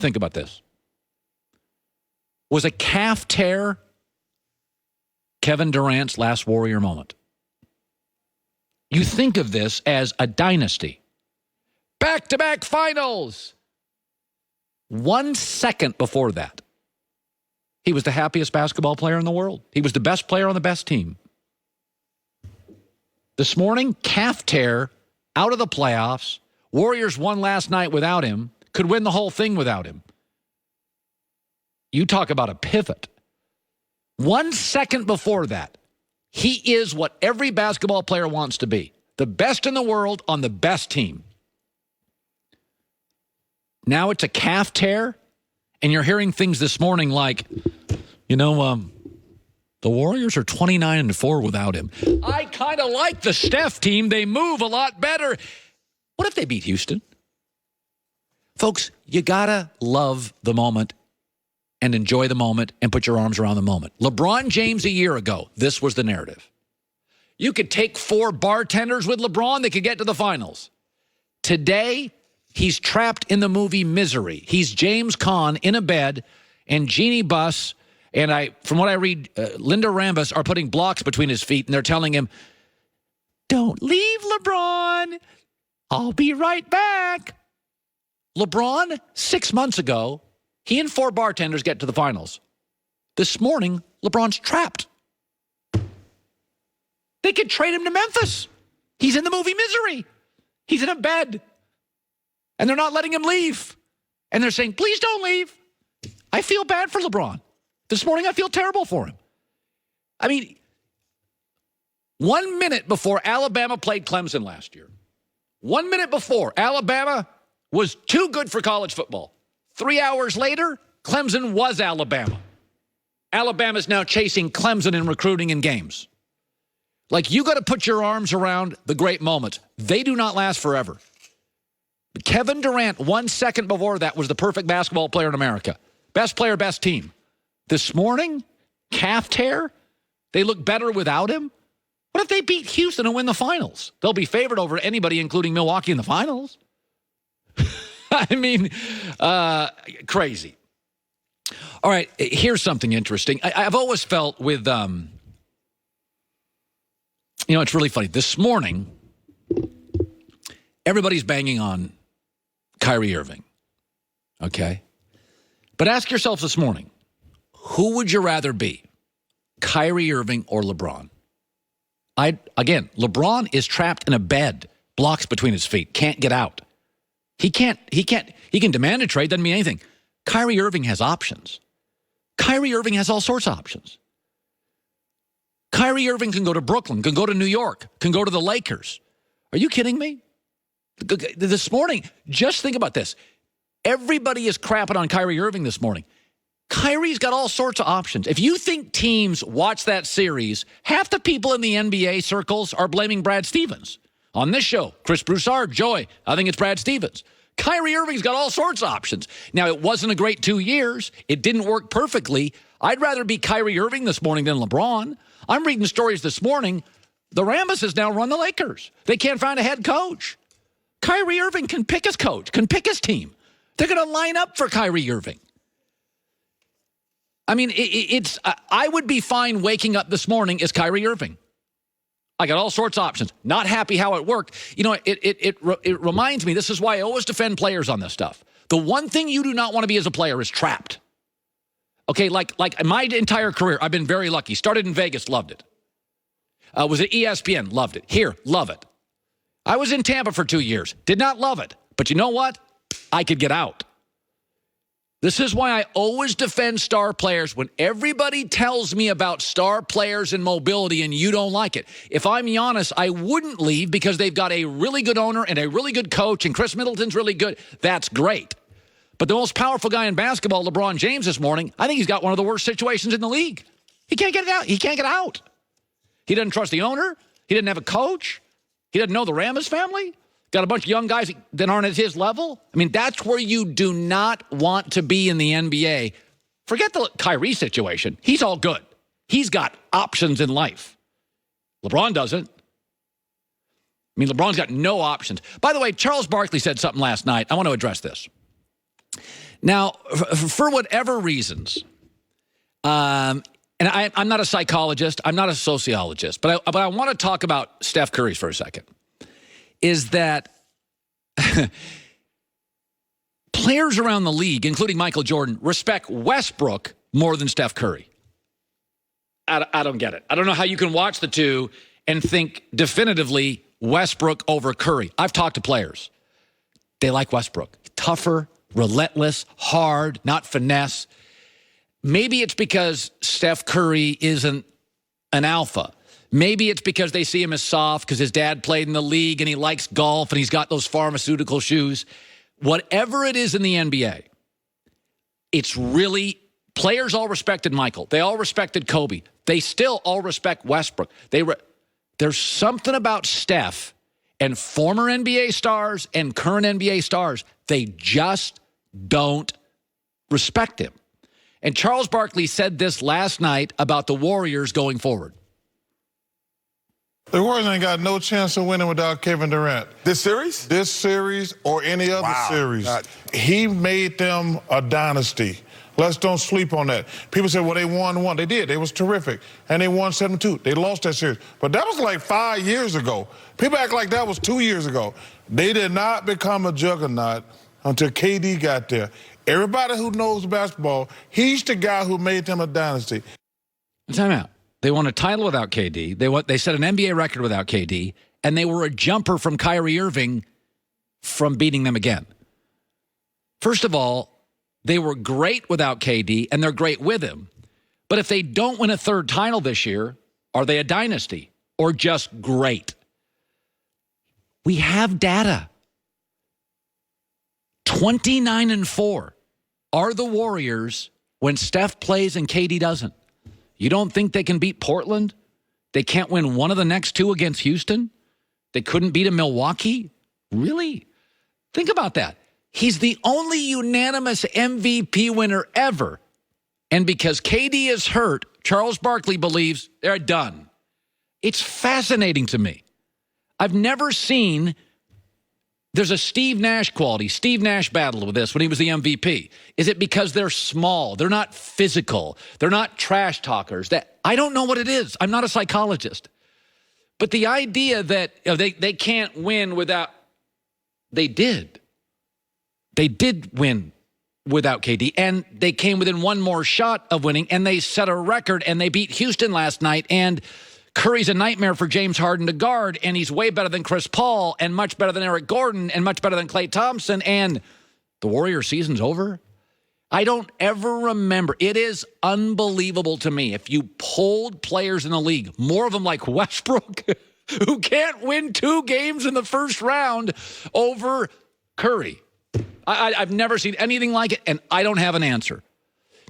Think about this. Was a calf tear Kevin Durant's last Warrior moment? You think of this as a dynasty. Back-to-back finals. 1 second before that, he was the happiest basketball player in the world. He was the best player on the best team. This morning, calf tear, out of the playoffs. Warriors won last night without him. Could win the whole thing without him. You talk about a pivot. 1 second before that, he is what every basketball player wants to be. The best in the world on the best team. Now it's a calf tear, and you're hearing things this morning like, the Warriors are 29-4 without him. I kind of like the Steph team. They move a lot better. What if they beat Houston? Folks, you got to love the moment and enjoy the moment and put your arms around the moment. LeBron James a year ago, this was the narrative. You could take 4 bartenders with LeBron, they could get to the finals. Today, he's trapped in the movie Misery. He's James Caan in a bed, and Jeannie Buss, and from what I read, Linda Rambus are putting blocks between his feet, and they're telling him, "Don't leave, LeBron. I'll be right back." LeBron, 6 months ago, he and 4 bartenders get to the finals. This morning, LeBron's trapped. They could trade him to Memphis. He's in the movie Misery. He's in a bed. And they're not letting him leave. And they're saying, please don't leave. I feel bad for LeBron. This morning, I feel terrible for him. I mean, 1 minute before Alabama played Clemson last year, 1 minute before, Alabama was too good for college football. 3 hours later, Clemson was Alabama. Alabama's now chasing Clemson in recruiting and games. Like, you got to put your arms around the great moments. They do not last forever. Kevin Durant, 1 second before that, was the perfect basketball player in America. Best player, best team. This morning, calf tear, they look better without him. What if they beat Houston and win the finals? They'll be favored over anybody, including Milwaukee, in the finals. I mean, crazy. All right, here's something interesting. I've always felt with, it's really funny. This morning, everybody's banging on Kyrie Irving, okay? But ask yourself this morning, who would you rather be, Kyrie Irving or LeBron? Again, LeBron is trapped in a bed, blocks between his feet, can't get out. He can demand a trade, doesn't mean anything. Kyrie Irving has options. Kyrie Irving has all sorts of options. Kyrie Irving can go to Brooklyn, can go to New York, can go to the Lakers. Are you kidding me? This morning, just think about this. Everybody is crapping on Kyrie Irving this morning. Kyrie's got all sorts of options. If you think teams watch that series, half the people in the NBA circles are blaming Brad Stevens. On this show, Chris Broussard, Joy, I think it's Brad Stevens. Kyrie Irving's got all sorts of options. Now, it wasn't a great 2 years. It didn't work perfectly. I'd rather be Kyrie Irving this morning than LeBron. I'm reading stories this morning. The Rambuses now run the Lakers. They can't find a head coach. Kyrie Irving can pick his coach, can pick his team. They're going to line up for Kyrie Irving. I mean, I would be fine waking up this morning as Kyrie Irving. I got all sorts of options. Not happy how it worked. It reminds me, this is why I always defend players on this stuff. The one thing you do not want to be as a player is trapped. Okay, like my entire career, I've been very lucky. Started in Vegas, loved it. Was at ESPN, loved it. Here, love it. I was in Tampa for 2 years, did not love it. But you know what? I could get out. This is why I always defend star players when everybody tells me about star players and mobility and you don't like it. If I'm Giannis, I wouldn't leave because they've got a really good owner and a really good coach and Chris Middleton's really good. That's great. But the most powerful guy in basketball, LeBron James, this morning, I think he's got one of the worst situations in the league. He can't get it out. He can't get out. He doesn't trust the owner. He doesn't have a coach. He doesn't know the Rambus family. Got a bunch of young guys that aren't at his level. I mean, that's where you do not want to be in the NBA. Forget the Kyrie situation. He's all good. He's got options in life. LeBron doesn't. I mean, LeBron's got no options. By the way, Charles Barkley said something last night. I want to address this. Now, for whatever reasons, and I'm not a psychologist, I'm not a sociologist, but I want to talk about Steph Curry for a second, is that players around the league, including Michael Jordan, respect Westbrook more than Steph Curry. I don't get it. I don't know how you can watch the two and think definitively Westbrook over Curry. I've talked to players. They like Westbrook. Tougher, relentless, hard, not finesse. Maybe it's because Steph Curry isn't an alpha. Maybe it's because they see him as soft because his dad played in the league and he likes golf and he's got those pharmaceutical shoes. Whatever it is in the NBA, it's really, players all respected Michael. They all respected Kobe. They still all respect Westbrook. There's something about Steph and former NBA stars and current NBA stars. They just don't respect him. And Charles Barkley said this last night about the Warriors going forward. The Warriors ain't got no chance of winning without Kevin Durant. This series? This series or any other series. He made them a dynasty. Let's don't sleep on that. People say, well, they won one. They did. They was terrific. And they won 7-2. They lost that series. But that was like 5 years ago. People act like that was 2 years ago. They did not become a juggernaut until KD got there. Everybody who knows basketball, he's the guy who made them a dynasty. Time out. They won a title without KD. They set an NBA record without KD. And they were a jumper from Kyrie Irving from beating them again. First of all, they were great without KD, and they're great with him. But if they don't win a third title this year, are they a dynasty or just great? We have data. 29-4 are the Warriors when Steph plays and KD doesn't. You don't think they can beat Portland? They can't win one of the next two against Houston? They couldn't beat a Milwaukee? Really? Think about that. He's the only unanimous MVP winner ever. And because KD is hurt, Charles Barkley believes they're done. It's fascinating to me. I've never seen, there's a Steve Nash quality. Steve Nash battled with this when he was the MVP. Is it because they're small? They're not physical. They're not trash talkers. I don't know what it is. I'm not a psychologist. But the idea that they can't win without, they did. They did win without KD, and they came within one more shot of winning, and they set a record, and they beat Houston last night, and Curry's a nightmare for James Harden to guard, and he's way better than Chris Paul, and much better than Eric Gordon, and much better than Klay Thompson, and the Warriors season's over? I don't ever remember. It is unbelievable to me. If you polled players in the league, more of them like Westbrook, who can't win 2 games in the first round over Curry. I've never seen anything like it, and I don't have an answer.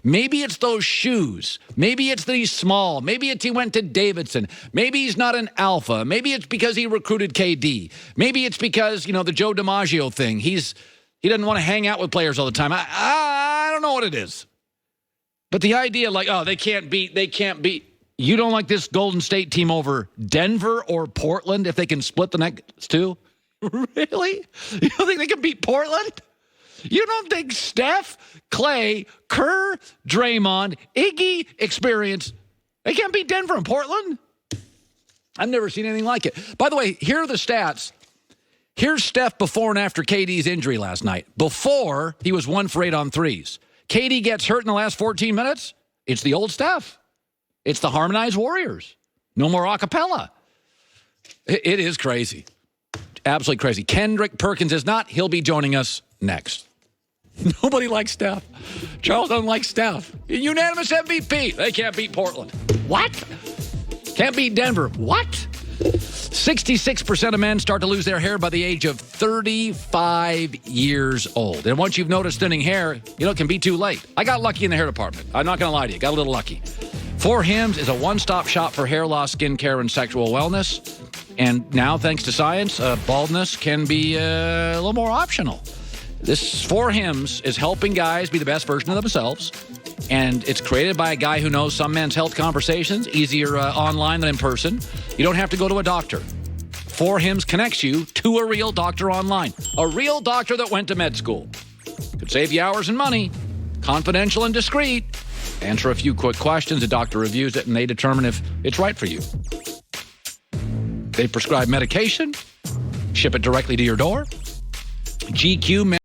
Maybe it's those shoes. Maybe it's that he's small. Maybe it's he went to Davidson. Maybe he's not an alpha. Maybe it's because he recruited KD. Maybe it's because, the Joe DiMaggio thing. He doesn't want to hang out with players all the time. I don't know what it is. But the idea they can't beat. You don't like this Golden State team over Denver or Portland if they can split the next two? Really? You don't think they can beat Portland? You don't think Steph, Klay, Kerr, Draymond, Iggy experience, they can't beat Denver and Portland? I've never seen anything like it. By the way, here are the stats. Here's Steph before and after KD's injury last night. Before, he was 1 for 8 on threes. KD gets hurt in the last 14 minutes. It's the old Steph. It's the harmonized Warriors. No more a cappella. It is crazy. Absolutely crazy. Kendrick Perkins is not. He'll be joining us next. Nobody likes Steph. Charles doesn't like Steph. Unanimous MVP. They can't beat Portland. What? Can't beat Denver. What? 66% of men start to lose their hair by the age of 35 years old. And once you've noticed thinning hair, it can be too late. I got lucky in the hair department. I'm not going to lie to you. Got a little lucky. 4Hims is a one-stop shop for hair loss, skincare, and sexual wellness. And now, thanks to science, baldness can be a little more optional. This 4Hims is helping guys be the best version of themselves. And it's created by a guy who knows some men's health conversations, easier online than in person. You don't have to go to a doctor. 4Hims connects you to a real doctor online. A real doctor that went to med school. Would save you hours and money. Confidential and discreet. Answer a few quick questions. A doctor reviews it, and they determine if it's right for you. They prescribe medication. Ship it directly to your door. GQ